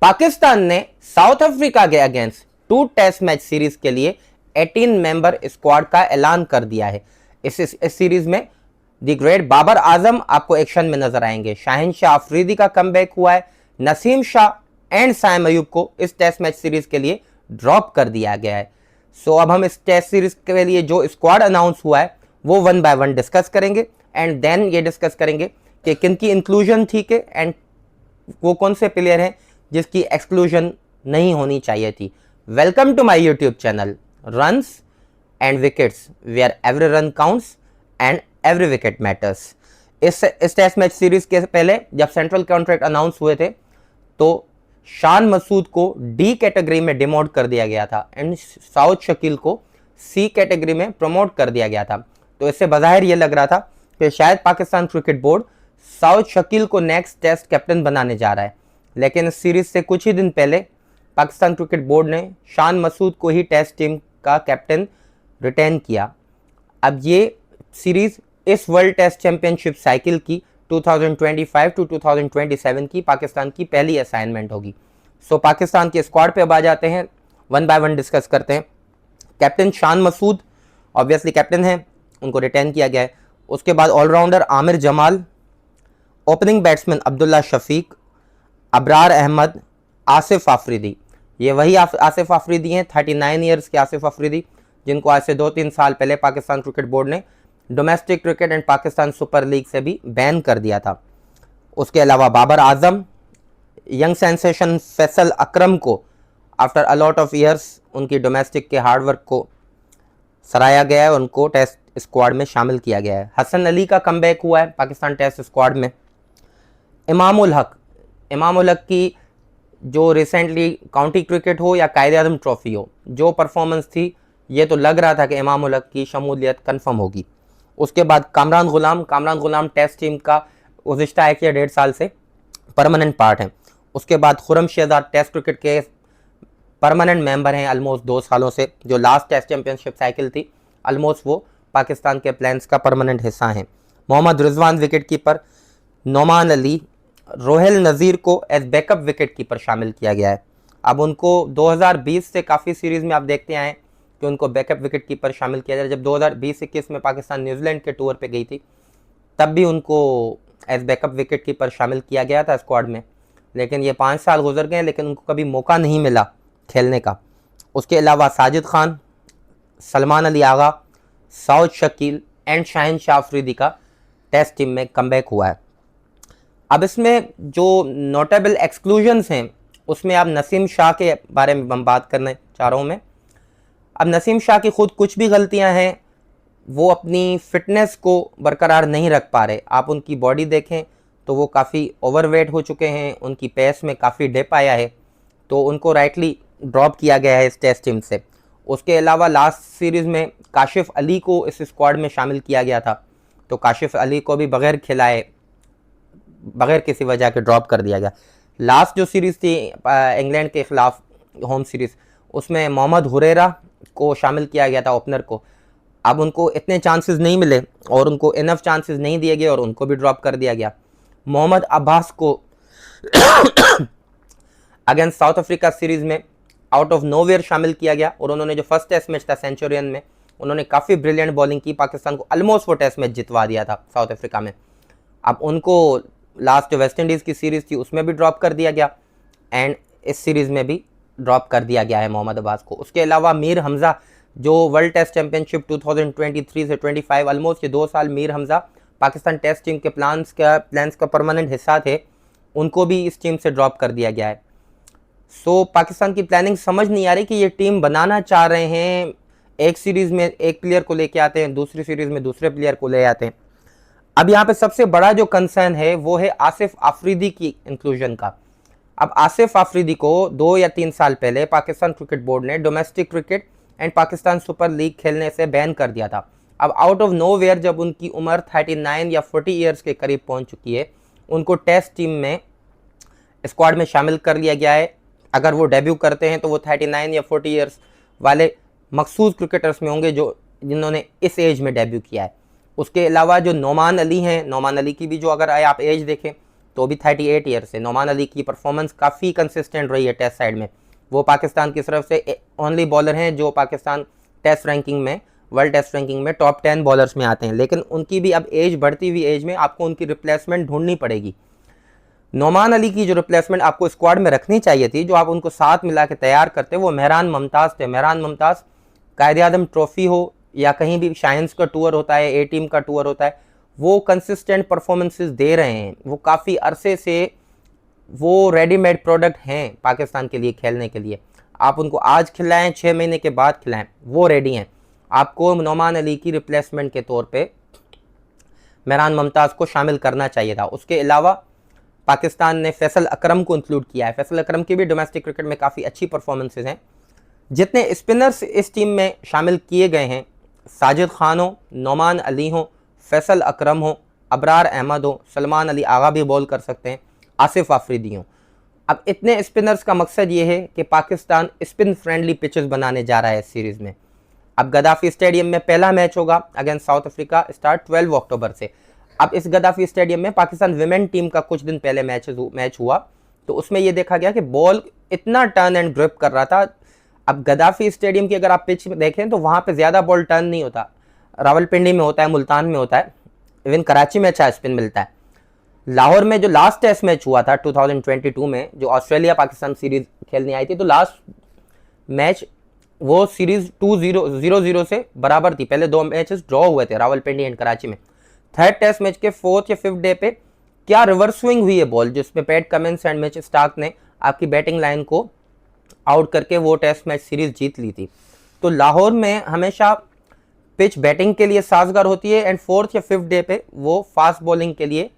पाकिस्तान ने south Africa के against 2 test match series के लिए 18 मेंबर स्क्वाड का ऐलान कर दिया है। इस सीरीज में दी ग्रेट बाबर आजम आपको एक्शन में नजर आएंगे। शाहिन शाह अफरीदी का कमबैक हुआ है। नसीम शाह एंड साइम अयूब को इस टेस्ट मैच सीरीज के लिए ड्रॉप कर दिया गया है। सो अब हम इस टेस्ट सीरीज के लिए जो स्क्वाड अनाउंस हुआ है वो 1 बाय 1 डिस्कस करेंगे एंड देन ये डिस्कस करेंगे कि किन की इंक्लूजन ठीक है एंड वो कौन से प्लेयर हैं जिसकी एक्सक्लूजन नहीं होनी चाहिए थी। Welcome to my YouTube channel runs and wickets where every run counts and every wicket matters. इस टेस्ट मैच सीरीज के पहले जब सेंट्रल कॉन्ट्रैक्ट अनाउंस हुए थे तो शान मसूद को डी कैटेगरी में डिमोट कर दिया गया था एंड साउद शकील को सी कैटेगरी में प्रमोट कर दिया गया था। तो इससे बाहर ये लग रहा था कि शायद Pakistan cricket board Saud Shakeel को नेक्स्ट टेस्ट कैप्टन बनाने जा रहा है, लेकिन इस सीरीज से कुछ ही दिन पहले पाकिस्तान क्रिकेट बोर्ड ने शान मसूद को ही टेस्ट टीम का कैप्टन रिटेन किया। अब ये सीरीज इस वर्ल्ड टेस्ट चैंपियनशिप साइकिल की 2025 टू 2027 की पाकिस्तान की पहली असाइनमेंट होगी। सो पाकिस्तान के स्क्वाड पे अब आ जाते हैं, 1 बाय 1 डिस्कस करते हैं। Captain Shan Masood obviously captain है, उनको रिटेन किया गया है। उसके बाद allrounder Aamir Jamal, opening batsman Abdullah Shafique, Abrar Ahmed, Asif Afridi. ये वही आसिफ आफरीदी हैं 39 ईयर्स के आसिफ आफरीदी जिनको आज से 2-3 साल पहले पाकिस्तान क्रिकेट बोर्ड ने domestic cricket and Pakistan super league से भी बैन कर दिया था। उसके अलावा बाबर आजम, यंग सेंसेशन फैसल अकरम को after a lot of years उनकी डोमेस्टिक के हार्डवर्क को सराहा गया है, उनको टेस्ट स्क्वाड में शामिल किया गया है। हसन अली का कमबैक हुआ है पाकिस्तान टेस्ट स्क्वाड में। इमामुल हक की जो रिसेंटली काउंटी क्रिकेट हो या कायदे आजम ट्रॉफी हो, जो परफॉर्मेंस थी ये तो लग रहा था कि इमामुल हक की शमूलियत कन्फर्म होगी। उसके बाद कामरान गुलाम टेस्ट टीम का गुज़िश्ता 1 या 1.5 साल से परमानेंट पार्ट है। उसके बाद खुरम शहजाद टेस्ट क्रिकेट के परमानेंट मेंबर हैं ऑलमोस्ट 2 सालों से। जो लास्ट टेस्ट चैंपियनशिप साइकिल थी ऑलमोस्ट वो पाकिस्तान के प्लान्स का परमानेंट हिस्सा हैं। मोहम्मद रिजवान विकेट कीपर, नोमान अली, रोहेल नज़ीर को एज बैकअप विकेट कीपर शामिल किया गया है। अब उनको 2020 से काफ़ी सीरीज़ में आप देखते आए कि उनको बैकअप विकेट कीपर शामिल किया जाए। जब 2020-21 में पाकिस्तान न्यूजीलैंड के टूर पे गई थी तब भी उनको एज बैकअप विकेट कीपर शामिल किया गया था स्क्वाड में, लेकिन ये 5 साल गुजर गए लेकिन उनको कभी मौका नहीं मिला खेलने का। उसके अलावा साजिद खान, सलमान अली आगा, साउद शकील एंड शाहिन शाह अफरीदी का टेस्ट टीम में कमबैक हुआ है। अब इसमें जो नोटेबल एक्सक्लूजन्स हैं उसमें अब नसीम शाह के बारे में हम बात करना चाह रहा हूँ मैं। अब नसीम शाह की खुद कुछ भी गलतियां हैं, वो अपनी फिटनेस को बरकरार नहीं रख पा रहे। आप उनकी बॉडी देखें तो वो काफ़ी ओवरवेट हो चुके हैं, उनकी पेस में काफ़ी डिप आया है, तो उनको राइटली ड्रॉप किया गया है इस टेस्ट टीम से। उसके अलावा लास्ट सीरीज़ में काशिफ अली को इस स्क्वाड में शामिल किया गया था, तो काशिफ अली को भी बगैर खिलाए बगैर किसी वजह के ड्रॉप कर दिया गया। लास्ट जो सीरीज़ थी इंग्लैंड के ख़िलाफ़ होम सीरीज़, उसमें मोहम्मद हुरैरा को शामिल किया गया था ओपनर को। अब उनको इतने चांसेस नहीं मिले और उनको इनफ चांसेस नहीं दिए गए और उनको भी ड्रॉप कर दिया गया। मोहम्मद अब्बास को अगेंस्ट साउथ अफ्रीका सीरीज़ में आउट ऑफ नोवेयर शामिल किया गया और उन्होंने जो फर्स्ट टेस्ट मैच था सेंचुरियन में उन्होंने काफ़ी ब्रिलियंट बॉलिंग की, पाकिस्तान को ऑलमोस्ट वो टेस्ट मैच जितवा दिया था साउथ अफ्रीका में। अब उनको लास्ट जो वेस्ट इंडीज़ की सीरीज़ थी उसमें भी ड्रॉप कर दिया गया एंड इस सीरीज़ में भी ड्रॉप कर दिया गया है मोहम्मद अब्बास को। उसके अलावा मीर हमज़ा जो वर्ल्ड टेस्ट चैंपियनशिप 2023 से 25 ऑलमोस्ट ये 2 साल मीर हमज़ा पाकिस्तान टेस्ट टीम के प्लान्स का परमानेंट हिस्सा थे, उनको भी इस टीम से ड्रॉप कर दिया गया है। सो पाकिस्तान की प्लानिंग समझ नहीं आ रही कि ये टीम बनाना चाह रहे हैं, एक सीरीज़ में एक प्लेयर को लेके आते हैं, दूसरी सीरीज़ में दूसरे प्लेयर को ले आते हैं। अब यहाँ पे सबसे बड़ा जो कंसर्न है वो है आसिफ आफरीदी की इंक्लूजन का। अब आसिफ आफरीदी को 2 या 3 साल पहले पाकिस्तान क्रिकेट बोर्ड ने domestic cricket and Pakistan super league खेलने से बैन कर दिया था। अब आउट ऑफ नोवेयर जब उनकी उम्र 39 या 40 ईयर्स के करीब पहुंच चुकी है, उनको टेस्ट टीम में स्क्वाड में शामिल कर लिया गया है। अगर वो डेब्यू करते हैं तो वो 39 या 40 ईयर्स वाले मखसूस क्रिकेटर्स में होंगे जिन्होंने इस एज में डेब्यू किया है। उसके अलावा जो नोमान अली हैं, नोमान अली की भी जो अगर आप एज देखें तो भी 38 ईयर से नोमान अली की परफॉर्मेंस काफ़ी कंसिस्टेंट रही है टेस्ट साइड में। वो पाकिस्तान की तरफ से ओनली बॉलर हैं जो पाकिस्तान टेस्ट रैंकिंग में, वर्ल्ड टेस्ट रैंकिंग में टॉप 10 बॉलर्स में आते हैं। लेकिन उनकी भी अब एज, बढ़ती हुई एज में आपको उनकी रिप्लेसमेंट ढूंढनी पड़ेगी। नोमान अली की जो रिप्लेसमेंट आपको स्क्वाड में रखनी चाहिए थी, जो आप उनको साथ मिला के तैयार करते, वो मेहरान मुमताज़ थे। मेहरान मुमताज़ कायद-ए-आज़म ट्रॉफी हो या कहीं भी शाइन्स का टूर होता है, ए टीम का टूर होता है, वो कंसिस्टेंट परफॉर्मेंसेस दे रहे हैं। वो काफ़ी अरसे से वो रेडीमेड प्रोडक्ट हैं पाकिस्तान के लिए खेलने के लिए। आप उनको आज खिलाएं, 6 महीने के बाद खिलाएं, वो रेडी हैं। आपको नोमान अली की रिप्लेसमेंट के तौर पे मेहरान मुमताज़ को शामिल करना चाहिए था। उसके अलावा पाकिस्तान ने फैसल अकरम को इंक्लूड किया है। फैसल अकरम की भी डोमेस्टिक क्रिकेट में काफ़ी अच्छी परफॉर्मेंसेज हैं। जितने स्पिनर्स इस टीम में शामिल किए गए हैं, साजिद खान हो, नोमान अली हो, फैसल अकरम हो, अबरार अहमद हो, सलमान अली आगा भी बॉल कर सकते हैं, आसिफ आफरीदी हो। अब इतने स्पिनर्स का मकसद ये है कि पाकिस्तान स्पिन फ्रेंडली पिचेस बनाने जा रहा है इस सीरीज़ में। अब गद्दाफी स्टेडियम में पहला मैच होगा अगेंस्ट साउथ अफ्रीका, स्टार्ट 12 अक्टूबर से। अब इस गद्दाफी स्टेडियम में पाकिस्तान विमेन टीम का कुछ दिन पहले मैच हुआ, तो उसमें यह देखा गया कि बॉल इतना टर्न एंड ग्रिप कर रहा था। अब गद्दाफी स्टेडियम की अगर आप पिच देखें तो वहाँ पे ज़्यादा बॉल टर्न नहीं होता, रावलपिंडी में होता है, मुल्तान में होता है, इवन कराची में अच्छा स्पिन मिलता है। लाहौर में जो लास्ट टेस्ट मैच हुआ था 2022 में, जो ऑस्ट्रेलिया पाकिस्तान सीरीज खेलने आई थी, तो लास्ट मैच वो सीरीज 0-0 से बराबर थी। पहले 2 मैचेस ड्रॉ हुए थे रावलपिंडी एंड कराची में। थर्ड टेस्ट मैच के 4th या 5th डे पे क्या रिवर्स स्विंग हुई है बॉल, जिसमें PAT Cummins and Mitchell Starc ने आपकी बैटिंग लाइन को आउट करके वो टेस्ट मैच सीरीज जीत ली थी। तो लाहौर में हमेशा पिच बैटिंग के लिए साजगार होती है एंड 4th या 5th डे पे वो फास्ट बॉलिंग के लिए,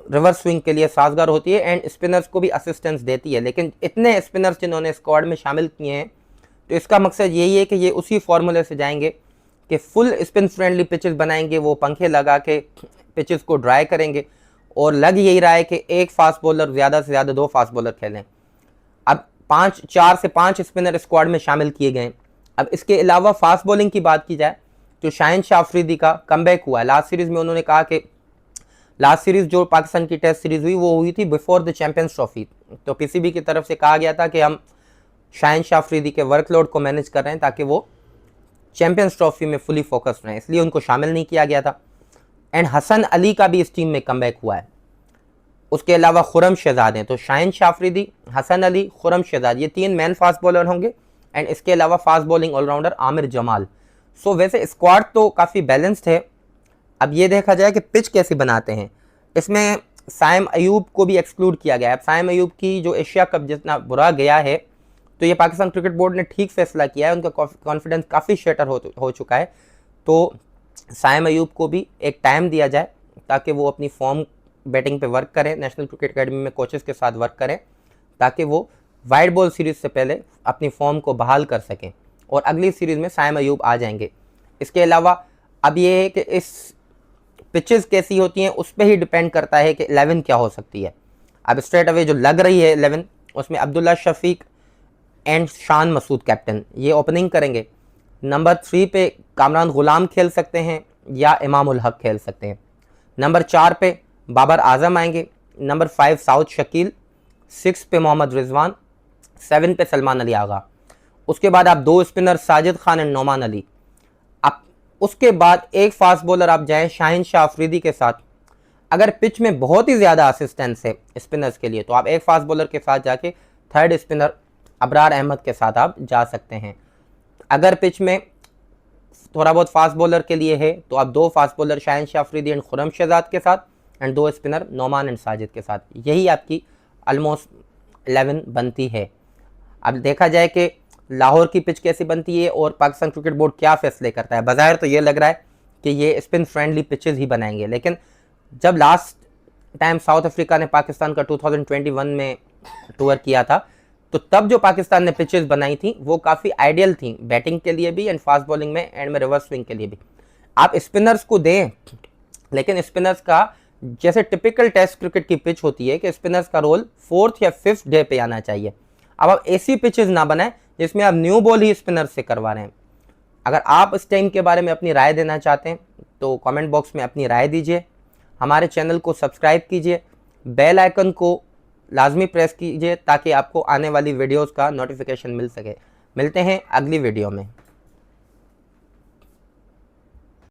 रिवर्स स्विंग के लिए साजगार होती है एंड स्पिनर्स को भी असिस्टेंस देती है। लेकिन इतने स्पिनर्स जिन्होंने स्क्वाड में शामिल किए हैं, तो इसका मकसद यही है कि ये उसी फॉर्मूले से जाएंगे कि फुल स्पिन फ्रेंडली पिचेस बनाएंगे। वो पंखे लगा के पिचेस को ड्राई करेंगे और लग यही रहा है कि एक फास्ट बॉलर, ज़्यादा से ज़्यादा 2 फास्ट बॉलर खेलें। अब 4 से 5 स्पिनर स्क्वाड में शामिल किए गए। अब इसके अलावा फास्ट बॉलिंग की बात की जाए तो शाहिन शाह अफरीदी का कमबैक हुआ है। लास्ट सीरीज़ में उन्होंने कहा कि लास्ट सीरीज़ जो पाकिस्तान की टेस्ट सीरीज़ हुई वो हुई थी बिफोर द चैंपियंस ट्रॉफी, तो पीसीबी की तरफ से कहा गया था कि हम शाहिन शाह अफरीदी के वर्कलोड को मैनेज कर रहे हैं ताकि वो चैंपियंस ट्रॉफी में फुली फोकस्ड रहें, इसलिए उनको शामिल नहीं किया गया था। एंड हसन अली का भी इस टीम में कमबैक हुआ है। उसके अलावा खुरम शहजाद हैं, तो शाहिन शाह अफरीदी, हसन अली, खुरम शहजाद, ये 3 मैन फास्ट बॉलर होंगे एंड इसके अलावा fast bowling allrounder Aamir Jamal. So वैसे स्क्वाड तो काफ़ी बैलेंस्ड है। अब ये देखा जाए कि पिच कैसे बनाते हैं। इसमें साइम अयूब को भी एक्सक्लूड किया गया है। अब साइम अयूब की जो एशिया कप जितना बुरा गया है, तो ये पाकिस्तान क्रिकेट बोर्ड ने ठीक फैसला किया है, उनका कॉन्फिडेंस काफ़ी शेटर हो चुका है। तो साइम अयूब को भी एक टाइम दिया जाए ताकि वो अपनी फॉर्म बैटिंग पे वर्क करें, नेशनल क्रिकेट अकेडमी में कोचेस के साथ वर्क करें ताकि वो वाइट बॉल सीरीज़ से पहले अपनी फॉर्म को बहाल कर सकें और अगली सीरीज़ में साइम अयूब आ जाएंगे। इसके अलावा अब ये है कि इस पिचेस कैसी होती हैं उस पर ही डिपेंड करता है कि 11 क्या हो सकती है। अब स्ट्रेट अवे जो लग रही है 11, उसमें अब्दुल्ला शफीक एंड शान मसूद कैप्टन ये ओपनिंग करेंगे। नंबर 3 पे कामरान गुलाम खेल सकते हैं या इमामुल हक खेल सकते हैं। नंबर 4 पे बाबर आजम आएंगे। नंबर 5 साउथ शकील, 6 पे मोहम्मद रिजवान, 7 पे सलमान अली आगा। उसके बाद आप 2 स्पिनर साजिद खान एंड नोमान अली। अब उसके बाद एक फास्ट बॉलर आप जाएं शाहिन शाह अफरीदी के साथ। अगर पिच में बहुत ही ज़्यादा असिस्टेंस है स्पिनर्स के लिए तो आप एक फास्ट बॉलर के साथ जाके 3rd स्पिनर अबरार अहमद के साथ आप जा सकते हैं। अगर पिच में थोड़ा बहुत फास्ट बॉलर के लिए है तो आप 2 fast bowler Shaheen Shah Afridi and Khurram Shahzad के साथ and 2 spinner Noman and Sajid के साथ। यही आपकी ऑलमोस्ट 11 बनती है। अब देखा जाए कि लाहौर की पिच कैसी बनती है और पाकिस्तान क्रिकेट बोर्ड क्या फैसले करता है। बाज़ाहिर तो ये लग रहा है कि ये स्पिन फ्रेंडली पिचेस ही बनाएंगे, लेकिन जब लास्ट टाइम साउथ अफ्रीका ने पाकिस्तान का 2021 में टूर किया था तो तब जो पाकिस्तान ने पिचेस बनाई थी वो काफ़ी आइडियल थी बैटिंग के लिए भी एंड फास्ट बॉलिंग में एंड में रिवर्स स्विंग के लिए भी। आप स्पिनर्स को दें, लेकिन स्पिनर्स का जैसे टिपिकल टेस्ट क्रिकेट की पिच होती है कि स्पिनर्स का रोल 4th या 5th डे पे आना चाहिए। अब आप ऐसी पिचेस ना बनाएं जिसमें आप न्यू बॉल ही स्पिनर से करवा रहे हैं। अगर आप इस टाइम के बारे में अपनी राय देना चाहते हैं तो कमेंट बॉक्स में अपनी राय दीजिए। हमारे चैनल को सब्सक्राइब कीजिए, बेल आइकन को लाजमी प्रेस कीजिए ताकि आपको आने वाली वीडियोस का नोटिफिकेशन मिल सके। मिलते हैं अगली वीडियो में।